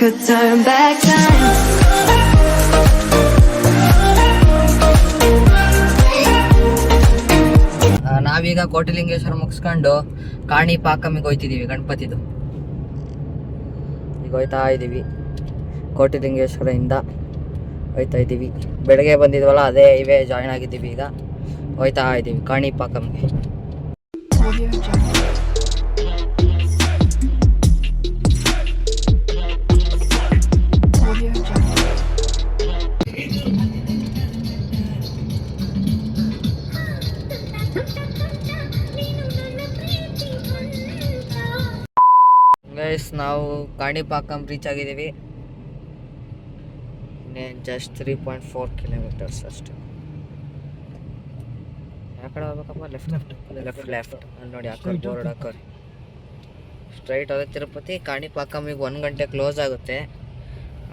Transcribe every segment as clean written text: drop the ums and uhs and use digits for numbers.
Could turn back time. ನಾವೀಗ ಕೋಟಿಲಿಂಗೇಶ್ವರ ಮುಗಿಸ್ಕೊಂಡು ಕಾಣಿಪಾಕಮ್ಮಿಗೆ ಹೋಯ್ತಿದ್ದೀವಿ. ಗಣಪತಿದು ಈಗ ಹೋಯ್ತಾ ಇದ್ದೀವಿ. ಕೋಟಿಲಿಂಗೇಶ್ವರದಿಂದ ಹೋಯ್ತಾ ಇದ್ದೀವಿ. ಬೆಳಗ್ಗೆ ಬಂದಿದ್ವಲ್ಲ, ಅದೇ ಇವೇ ಜಾಯ್ನ್ ಆಗಿದ್ದೀವಿ. ಈಗ ಹೋಯ್ತಾ ಇದ್ದೀವಿ ಕಾಣಿಪಾಕಮ್ಗೆ. ಗೈಸ್, ನಾವು ಕಾಣಿಪಾಕಂ ರೀಚ್ ಆಗಿದ್ದೀವಿ. ಇನ್ನೇನು ಜಸ್ಟ್ 3.4 ಕಿಲೋಮೀಟರ್ಸ್ ಅಷ್ಟೇ. ಯಾವ ಕಡೆ ಹೋಗ್ಬೇಕಪ್ಪ? ಲೆಫ್ಟ್ ಅಲ್ಲಿ ನೋಡಿ, ಹಾಕೋರಿ ಬೋರ್ಡ್ ಹಾಕೋರಿ. ಸ್ಟ್ರೈಟ್ ಹೋದ್ರೆ ತಿರುಪತಿ. ಕಾಣಿಪಾಕಮ್ಮಿಗೆ 1 ಗಂಟೆ ಕ್ಲೋಸ್ ಆಗುತ್ತೆ.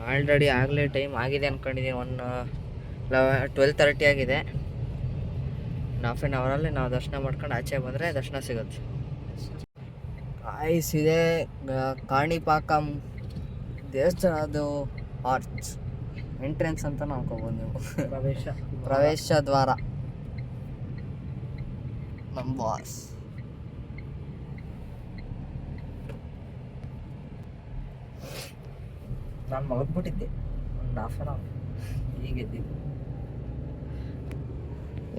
ಆಲ್ರೆಡಿ ಆಗಲೇ ಟೈಮ್ ಆಗಿದೆ ಅಂದ್ಕೊಂಡಿದ್ದೀನಿ. 12:30 ಆಗಿದೆ. ಹಾಫ್ ಆನ್ ಅವರಲ್ಲಿ ನಾವು ದರ್ಶನ ಮಾಡ್ಕೊಂಡು ಆಚೆ ಬಂದರೆ ದರ್ಶನ ಸಿಗುತ್ತೆ. ಆಯ್ಸ್ ಇದೆ ಕಾಣಿಪಾಕಂ ದೇವಸ್ಥಾನದ್ದು ಆರ್ಚ್ ಎಂಟ್ರೆನ್ಸ್ ಅಂತ ಅನ್ಕೋಬೋದು ನೀವು. ಪ್ರವೇಶ ದ್ವಾರ. ನಮ್ಮ ಬಾಸ್ ನಾನು ಮಲಗ್ಬಿಟ್ಟಿದ್ದೆ ಒಂದು ಹಾಫ್ ಆನ್ ಅವರ್. ಈಗೆದ್ದಿದ್ದು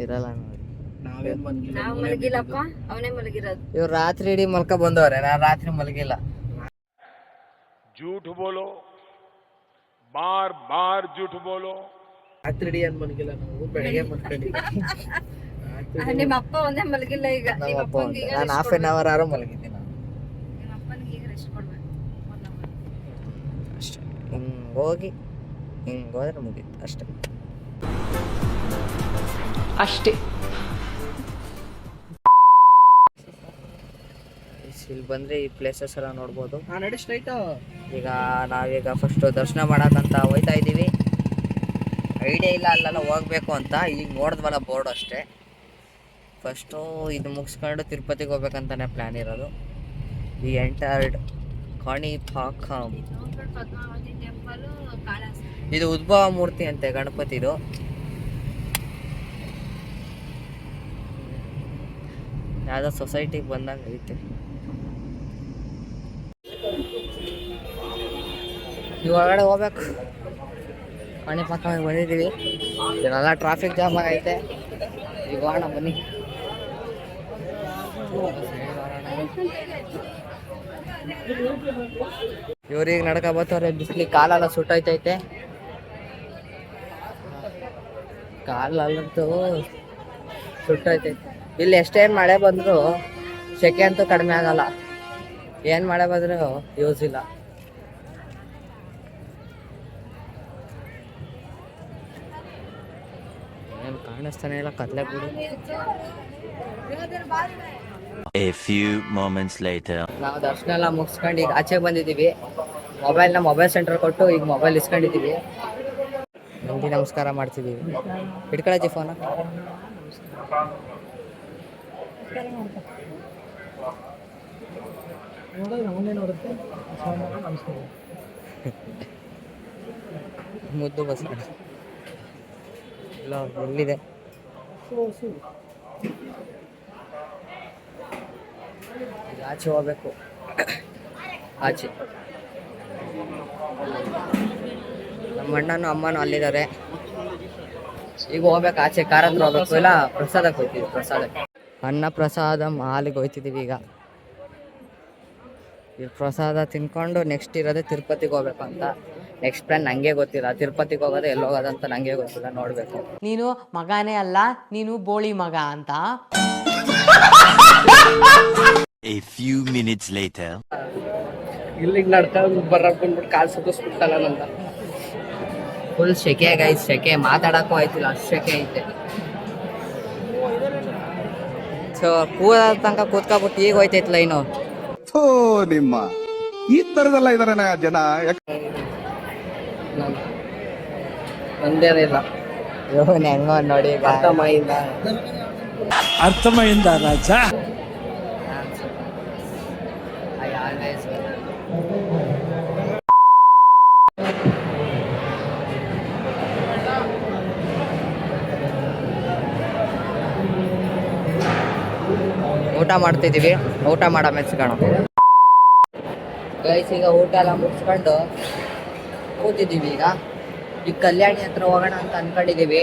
ಇರಲ್ಲ ನೋಡಿ. ಇವ್ರು ರಾತ್ರಿ ಇಡೀ ಮಲ್ಕ ಬಂದವ್ರೆ. ನಾನು ರಾತ್ರಿ ಮಲಗಿಲ್ಲ. झूठ बोलो, बार बार झूठ बोलो. ರಾತ್ರಿ ಇಡೀ ಏನ್ ಮಲಗಿಲ್ಲ, ನಾವು ಬೆಳಗ್ಗೆ ಮಲ್ಕೊಂಡಿದ್ದೀವಿ. ನಿಮ್ಮ ಅಪ್ಪ ಒಂದೇ ಮಲಗಿಲ್ಲ. ಈಗ ನಾನು ಹಾಫ್ ಆನ್ ಅವರ್ ಆರು ಮಲಗಿದ್ದೀನಿ. ನಿಮ್ಮ ಅಪ್ಪನಿಗೆ ಈಗ ರೆಸ್ಟ್ ಕೊಡ್ಬೇಕು. ಅಷ್ಟೇ. ಹಿಂಗೆ ಹೋದ್ರೆ ಮುಗೀತು ಅಷ್ಟೇ. ಇಲ್ಲಿ ಬಂದರೆ ಈ ಪ್ಲೇಸಸ್ ಎಲ್ಲ ನೋಡ್ಬೋದು. ನಡಿ ಸ್ಟ್ರೈಟ್. ಈಗ ನಾವೀಗ ಫಸ್ಟು ದರ್ಶನ ಮಾಡೋಕ್ಕಂತ ಹೋಯ್ತಾ ಇದ್ದೀವಿ. ಐಡಿಯಾ ಇಲ್ಲ ಅಲ್ಲೆಲ್ಲ ಹೋಗ್ಬೇಕು ಅಂತ. ಈಗ ನೋಡಿದ್ವಲ್ಲ ಬೋರ್ಡ್ ಅಷ್ಟೇ. ಫಸ್ಟು ಇದು ಮುಗಿಸ್ಕೊಂಡು ತಿರುಪತಿಗೆ ಹೋಗ್ಬೇಕಂತಾನೆ ಪ್ಲ್ಯಾನ್ ಇರೋದು. ಈ ಎಂಟರ್ಡ್ ಕಾಣಿಪಾಕಂ. ಇದು ಉದ್ಭವ ಮೂರ್ತಿ ಅಂತೆ ಗಣಪತಿದು. ಯಾವುದೋ ಸೊಸೈಟಿಗೆ ಬಂದಂಗೆ ಐತೆ. ಈಗ ಹೊರಗಡೆ ಹೋಗ್ಬೇಕು. ಕಾಣಿಪಾಕಂಗೆ ಬಂದಿದ್ದೀವಿ. ಇದೆಲ್ಲ ಟ್ರಾಫಿಕ್ ಜಾಮ್ ಆಗೈತೆ. ಈಗ ಹೋಗೋಣ ಬನ್ನಿ. ಇವ್ರಿಗೆ ನಡ್ಕ ಬರ್ತಾರೆ. ಬಿಸಿಲಿಗೆ ಕಾಲೆಲ್ಲ ಸುಟ್ಟೈತೈತೆ. ಕಾಲಲ್ಲಂತೂ ಸುಟ್ಟೈತೈತೆ. ಇಲ್ಲಿ ಎಷ್ಟೇನು ಮಳೆ ಬಂದರೂ ಸೆಕೆ ಅಂತೂ ಕಡಿಮೆ ಆಗಲ್ಲ. ಏನು ಮಳೆ ಬಂದರೂ ಯೂಸ್ ಇಲ್ಲ. ಏನು ಕಾಣಿಸ್ತಾನೆ ಇಲ್ಲ, ಕತ್ಲೆ ಬಿಡು. A few moments later. ನಾವು ದರ್ಶನ ಎಲ್ಲ ಮುಗಿಸ್ಕೊಂಡು ಈಗ ಆಚೆ ಬಂದಿದ್ದೀವಿ. ಮೊಬೈಲ್ ಸೆಂಟರ್ ಕೊಟ್ಟು ಈಗ ಮೊಬೈಲ್ ಇಸ್ಕೊಂಡಿದ್ದೀವಿ. ನಂದಿ ನಮಸ್ಕಾರ ಮಾಡ್ತಿದ್ದೀವಿ. ಹಿಡ್ಕೊಳಜ್ಜಿ ಫೋನ. ಮುದ್ದು ಬಸ್ ಇಲ್ಲ, ಎಲ್ಲಿದೆ? ಆಚೆ ಹೋಗ್ಬೇಕು. ಆಚೆ ನಮ್ಮ ಅಣ್ಣನೂ ಅಮ್ಮನೂ ಅಲ್ಲಿದ್ದಾರೆ. ಈಗ ಹೋಗ್ಬೇಕು ಆಚೆ. ಕಾರ್ ಹತ್ರ ಹೋಗ್ಬೇಕು. ಇಲ್ಲ ಪ್ರಸಾದಕ್ಕೆ ಹೋಗ್ತೀವಿ. ಪ್ರಸಾದಕ್ಕೆ ಅನ್ನ ಪ್ರಸಾದ ಹಾಲಿಗೆ ಹೋಗ್ತಿದ್ದೀವಿ. ಈಗ ಪ್ರಸಾದ ತಿನ್ಕೊಂಡು ನೆಕ್ಸ್ಟ್ ಇರೋದೇ ತಿರುಪತಿಗೆ ಹೋಗ್ಬೇಕು ಅಂತ. ನೆಕ್ಸ್ಟ್ ಪ್ಲಾನ್ ನಂಗೆ ಗೊತ್ತಿಲ್ಲ. ತಿರುಪತಿಗೆ ಹೋಗೋದು ಎಲ್ಲಿ ಹೋಗೋದಂತ ನಂಗೆ ಗೊತ್ತಿಲ್ಲ. ನೋಡ್ಬೇಕು. ನೀನು ಮಗನೇ ಅಲ್ಲ, ನೀನು ಬೋಳಿ ಮಗ ಅಂತ. A few minutes later. ಇಲ್ಲಿಗೆ ನಡ್ಕೊಂಡು ಬರಕ್ ಬಂದ್ಬಿಟ್ಟು ಕಾಲು ಸುತ್ತಿಸ್ಬಿಟ್ಟಲ್ಲ ನಂತ. ಫುಲ್ ಸೆಕೆ ಗೈಸ್, ಸೆಕೆ. ಮಾತಾಡಕ್ಕೂ ಆಯ್ತಿಲ್ಲ, ಅಷ್ಟು ಸೆಕೆ ಐತೆ. ಸೊ ಕೂದ ತನಕ ಕೂತ್ಕೊಬಿಟ್ಟು ಈಗ ಹೋಯ್ತೈತ್ ಲೈನು. ನಿಮ್ಮ ಈ ತರದೆಲ್ಲ ಇದಾರೆ ಜನ. ನಂದೇನಿಲ್ಲ. ಇವನ್ ಹೆಂಗೋ ನೋಡಿ. ಅರ್ಥಮೈಂದ ರಾಜ. ಊಟ ಮಾಡ್ತಿದ್ದೀವಿ. ಊಟ ಮಾಡೋ ಮೆಚ್ಕೋಣ ಗೈಸ್. ಈಗ ಊಟ ಎಲ್ಲ ಮುಗಿಸ್ಕೊಂಡು ಕೂತಿದ್ದೀವಿ. ಈಗ ಕಲ್ಯಾಣಿ ಹತ್ರ ಹೋಗೋಣ ಅಂತ ಅನ್ಕೊಂಡಿದ್ದೀವಿ.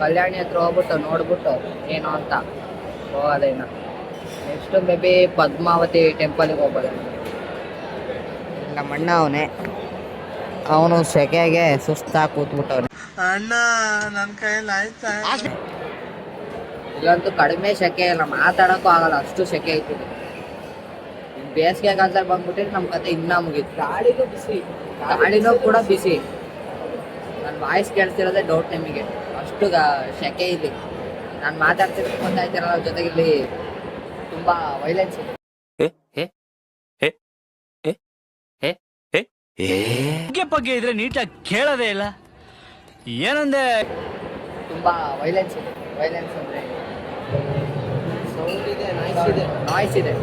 ಕಲ್ಯಾಣಿ ಹತ್ರ ಹೋಗ್ಬಿಟ್ಟು ನೋಡ್ಬಿಟ್ಟು ಏನು ಅಂತ ಹೋಗೋದೇನ. ನೆಕ್ಸ್ಟ್ ಮೇ ಬಿ ಪದ್ಮಾವತಿ ಟೆಂಪಲ್ಗೆ ಹೋಗ್ಬೋದು. ನಮ್ಮ ಅಣ್ಣ ಅವನು ಸೆಕೆಗೆ ಸುಸ್ತಾಗಿ ಕೂತ್ಬಿಟ್ಟವನೆ. ಇಲ್ಲಂತೂ ಕಡಿಮೆ ಸೆಕೆ ಇಲ್ಲ, ಮಾತಾಡೋಕ್ಕೂ ಆಗಲ್ಲ, ಅಷ್ಟು ಸೆಕೆ ಐತಿದೆ. ಬೇಸಿಗೆ ಕಾಲದಲ್ಲಿ ಬಂದ್ಬಿಟ್ಟಿದ್ರೆ ನಮ್ಮ ಕತೆ ಇನ್ನೂ ಮುಗೀತು. ಗಾಳಿನೂ ಕೂಡ ಬಿಸಿ. ನನ್ನ ವಾಯ್ಸ್ ಕೇಳ್ತಿರೋದೇ ಡೌಟ್ ನಿಮಗೆ, ಅಷ್ಟು ಸೆಕೆ ಇಲ್ಲಿ. ನಾನು ಮಾತಾಡ್ತಿರೋದು ಗೊತ್ತಾಯ್ತಿರಲ್ಲ, ಅವ್ರ ಜೊತೆಗೆ ಇಲ್ಲಿ ತುಂಬ ವೈಲೆನ್ಸ್ ಇದೆ. ಬಗ್ಗೆ ಇದ್ರೆ ನೀಟಾಗಿ ಕೇಳೋದೇ ಇಲ್ಲ. ಏನಂದೆ? ತುಂಬ ವೈಲೆನ್ಸ್ ಇದೆ. ವೈಲೆನ್ಸ್ ಅಂದರೆ ಸೌಂಡ್ ಇದೆ, ನಾಯ್ಸ್ ಇದೆ.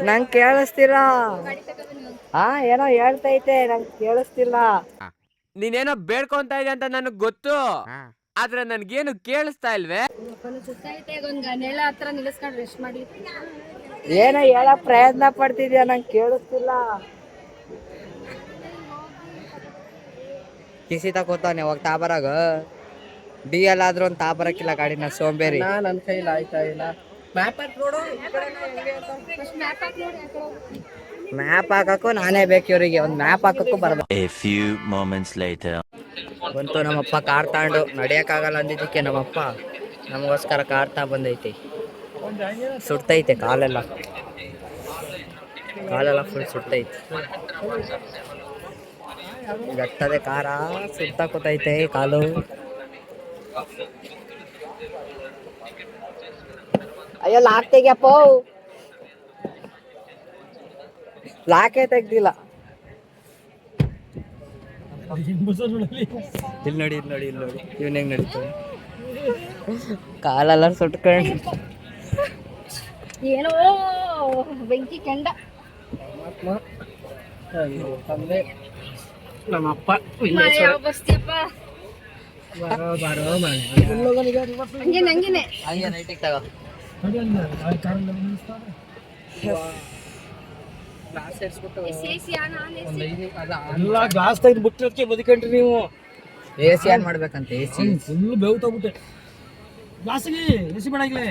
ನಂಗೆ ಕೇಳಿಸ್ತಿಲ್ಲ. ಏನೋ ಹೇಳ್ತೈತೆ, ನಂಗೆ ಕೇಳಿಸ್ತಿಲ್ಲ. ನೀನೇನೋ ಬೇಡ್ಕೊಂತ ಇದೆ ಅಂತ ನನಗ್ ಗೊತ್ತು, ಆದ್ರೆ ನನ್ಗೇನು ಕೇಳಿಸ್ತಾ ಇಲ್ವೇ? ನೆಳ ಹತ್ರ ನಿಲ್ಲಿಸ್ಕೊಂಡು ರೆಸ್ಟ್ ಮಾಡಿ. ಏನೋ ಹೇಳಕ್ ಪ್ರಯತ್ನ ಪಡ್ತಿದ್ಯಾ, ನಂಗೆ ಕೇಳಿಸ್ತಿಲ್ಲ. ಕಿಸಿ ತಗೋತಾನೆ ಹೋಗಿ ತಾಬರಾಗ. ಡಿ ಎಲ್ ಆದ್ರೂ ಒಂದು ತಾಬರಕ್ಕಿಲ್ಲ ಗಾಡಿನ, ಸೋಂಬೇರಿ. ನನ್ನ ಕೈಲಿ ಆಯ್ತಾ ಇಲ್ಲ. ಮ್ಯಾಪ್ ಹಾಕಕ್ಕೂ ನಾನೇ ಬೇಕು ಇವರಿಗೆ, ಒಂದು ಮ್ಯಾಪ್ ಹಾಕಕ್ಕೂ ಬರಲ್ಲ. A few moments later. ಬಂತು ನಮ್ಮಪ್ಪ ಕಾರ್ ತಗೊಂಡು. ನಡೆಯೋಕ್ಕಾಗಲ್ಲ ಅಂದಿದ್ದಕ್ಕೆ ನಮ್ಮಪ್ಪ ನಮಗೋಸ್ಕರ ಕಾರ್ ತಾ ಬಂದೈತಿ. ಸುಡ್ತೈತೆ ಕಾಲೆಲ್ಲ ಫುಲ್ ಸುಡ್ತೈತೆ. ಗಟ್ಟದೆ ಕಾರ ಸುಡ್ತಾ ಕೂತೈತೆ ಕಾಲು. ಅಯ್ಯೋ ಲಾಕ್ ತೆಗಿಯಪ್ಪ, ಲಾಕೇ ತೆಗ್ದಿಲ್ಲ. ಇಲ್ಲಿ ನೋಡಿ ಇವನ್ ಹೆಂಗ್ ನಡೀತಾನೆ, ಕಾಲೆಲ್ಲ ಸುಟ್ಕೊಂಡು. ಏನೋ ಬೆಂಕಿ ಕೆಂಡ. ನಮ್ಮಪ್ಪ ಬಸ್ತಿಯಪ್ಪ ಹಂಗೇನೆ ಹಂಗೆ ನೈಟಿಗೆ ತಗೋ. ಎಲ್ಲ ಗ್ಲಾಸ್ ತೆಗೆದು ಬಿಟ್ಟಿರೋದಕ್ಕೆ ಬದುಕೊಂಡ್ರಿ ನೀವು. AC ಆನ್ ಮಾಡ್ಬೇಕಂತ. AC ಫುಲ್ ಬೇವು ತಗ್ಬಿಟ್ಟೆ ಗ್ಲಾಸಿಗೆ. ಎಸಿ ಬೇಡಾಗ್ಲೇ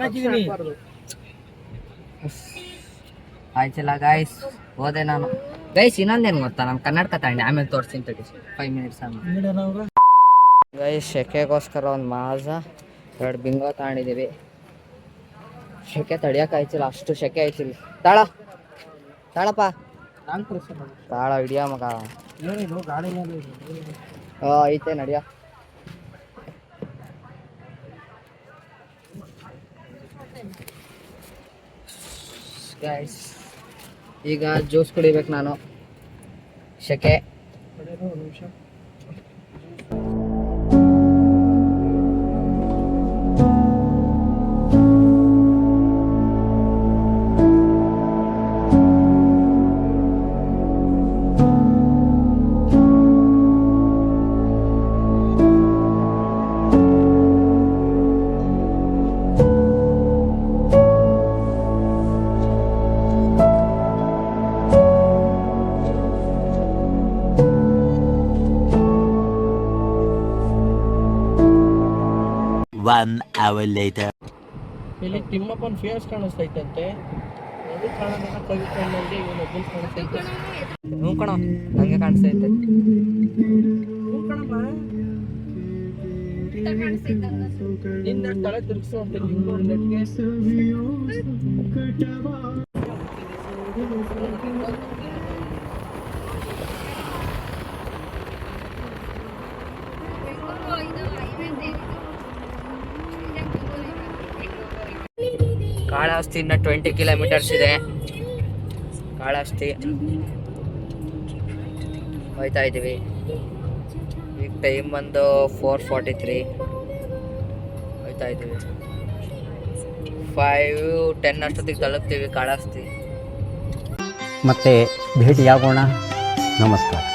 ಹಾಕಿದೀನಿ. ಆಯ್ತಲ್ಲ ಗಾಯ್ಸ್, ಹೋದೆ ನಾನು. ಗೈಸ್ ಇನ್ನೊಂದೇನು ಗೊತ್ತಾ, ನಾನು ಕನ್ನಡಕ ತಗೊಂಡೆ, ಆಮೇಲೆ ತೋರಿಸ್ತೀನಿ ತಡಿ. 5 ಮಿನಿಟ್ಸ್ ಆಮೇಲೆ. ಗೈಸ್ ಸೆಕೆಗೋಸ್ಕರ ಒಂದು ಮಾಜ 2 ಬಿಂಗೋ ತಗೊಂಡಿದ್ದೀವಿ. ಸೆಕೆ ತಡಿಯೋಕ್ಕಾಯ್ತಿಲ್ಲ, ಅಷ್ಟು ಸೆಕೆ ಐತಿಲ್ಲ. ತಾಳಪ್ಪ ತಾಳ ಹಿಡಿಯ ಮಗ. ಐತೆ ನಡಿಯ. ಗೈಸ್ ಈಗ ಜ್ಯೂಸ್ ಕುಡಿಬೇಕು ನಾನು, ಸೆಕೆ. One hour later. ಇಲ್ಲಿ ತಿಮ್ಮಪ್ಪನ ಫೇಸ್ ಕಾಣಿಸ್ತೈತಂತೆ. ಅದು ಕಾಣೋದನ್ನ ಕವಿಕೊಂಡಂಗೆ ಇವನು ಒಬ್ಬನ್ ಕಾಣಿಸ್ತೈತೆ. ಹ್ಞೂ ಕಣ, ಹಂಗೆ ಕಾಣಿಸ್ತೈತೆ. ನಿನ್ನ ತಲೆ ತಿರುಗಿಸು ಅಂತ ನಿಂಗೆ ನೆಟ್ಗೆ. ಕಾಳಹಸ್ತಿ ಇನ್ನು 20 ಕಿಲೋಮೀಟರ್ಸ್ ಇದೆ. ಕಾಳಹಸ್ತಿ ಹೋಯ್ತಾ ಇದ್ದೀವಿ. ಈಗ ಟೈಮ್ ಬಂದು 4:43. ಹೋಯ್ತಾ ಇದ್ದೀವಿ. 5:10 ಅಷ್ಟೊತ್ತಿಗೆ ತಲುಪ್ತೀವಿ ಕಾಳಹಸ್ತಿ. ಮತ್ತೆ ಭೇಟಿಯಾಗೋಣ. ನಮಸ್ಕಾರ.